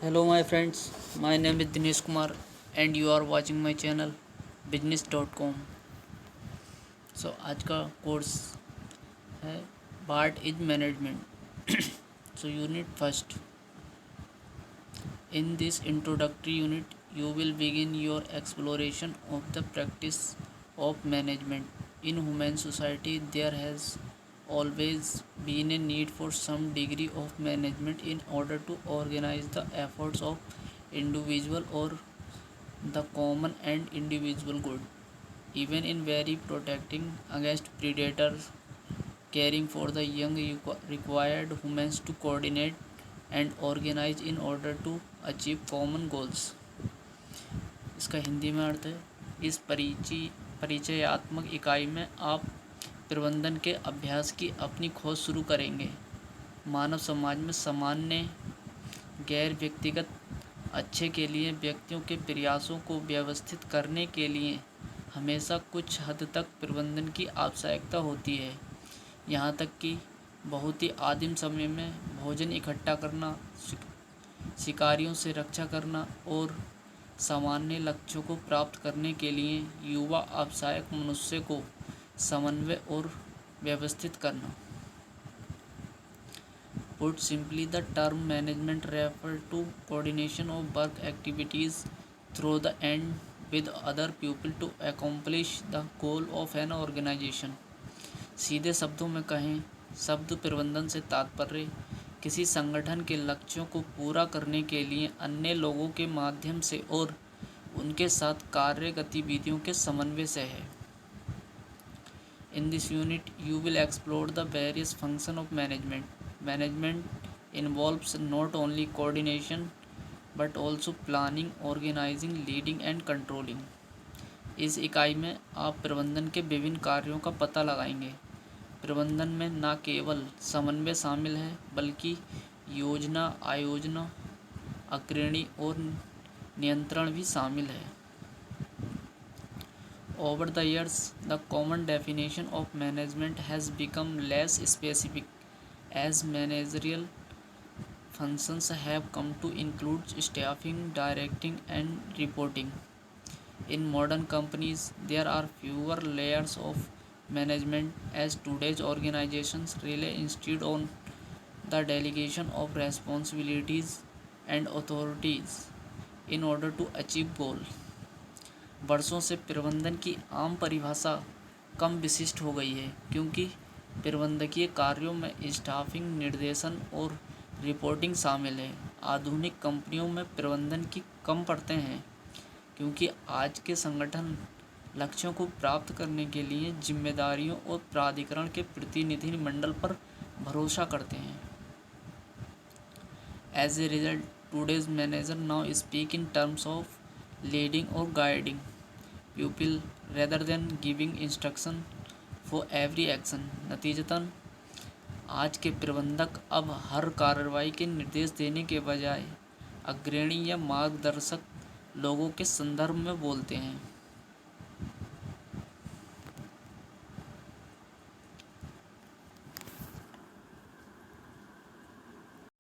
Hello my friends, my name is Dinesh Kumar and you are watching my channel business.com। आज का course है part is management. Unit first. In this introductory unit, you will begin your exploration of the practice of management. In human society, there has always been a need for some degree of management in order to organize the efforts of individual or the common and individual good. Even in very protecting against predators, caring for the young required humans to coordinate and organize in order to achieve common goals. इसका हिंदी में अर्थ है, इस परिचयात्मक इकाई में आप प्रबंधन के अभ्यास की अपनी खोज शुरू करेंगे। मानव समाज में सामान्य गैर व्यक्तिगत अच्छे के लिए व्यक्तियों के प्रयासों को व्यवस्थित करने के लिए हमेशा कुछ हद तक प्रबंधन की आवश्यकता होती है। यहाँ तक कि बहुत ही आदिम समय में भोजन इकट्ठा करना, शिकारियों से रक्षा करना और सामान्य लक्ष्यों को प्राप्त करने के लिए युवा आवश्यक मनुष्य को समन्वय और व्यवस्थित करना। Put simply, the term management refers to coordination of work activities through the end with other people to accomplish the goal of an organization। सीधे शब्दों में कहें, शब्द प्रबंधन से तात्पर्य किसी संगठन के लक्ष्यों को पूरा करने के लिए अन्य लोगों के माध्यम से और उनके साथ कार्य गतिविधियों के समन्वय से है। In this unit, you will explore the various functions of management. Management involves not only coordination but also planning, organizing, leading and controlling। इस इकाई में आप प्रबंधन के विभिन्न कार्यों का पता लगाएंगे। प्रबंधन में न केवल समन्वय शामिल है बल्कि योजना, आयोजन, अग्रणी और नियंत्रण भी शामिल है। Over the years, the common definition of management has become less specific as managerial functions have come to include staffing, directing and reporting। In modern companies, there are fewer layers of management as today's organizations rely instead on the delegation of responsibilities and authorities in order to achieve goals। वर्षों से प्रबंधन की आम परिभाषा कम विशिष्ट हो गई है क्योंकि प्रबंधकीय कार्यों में स्टाफिंग, निर्देशन और रिपोर्टिंग शामिल है। आधुनिक कंपनियों में प्रबंधन की कम परतें हैं क्योंकि आज के संगठन लक्ष्यों को प्राप्त करने के लिए जिम्मेदारियों और प्राधिकरण के प्रतिनिधि मंडल पर भरोसा करते हैं। As a result, today's manager now speak in terms of leading or guiding people rather than giving instruction for every action। नतीजतन आज के प्रबंधक अब हर कार्रवाई के निर्देश देने के बजाय अग्रणी या मार्गदर्शक लोगों के संदर्भ में बोलते हैं।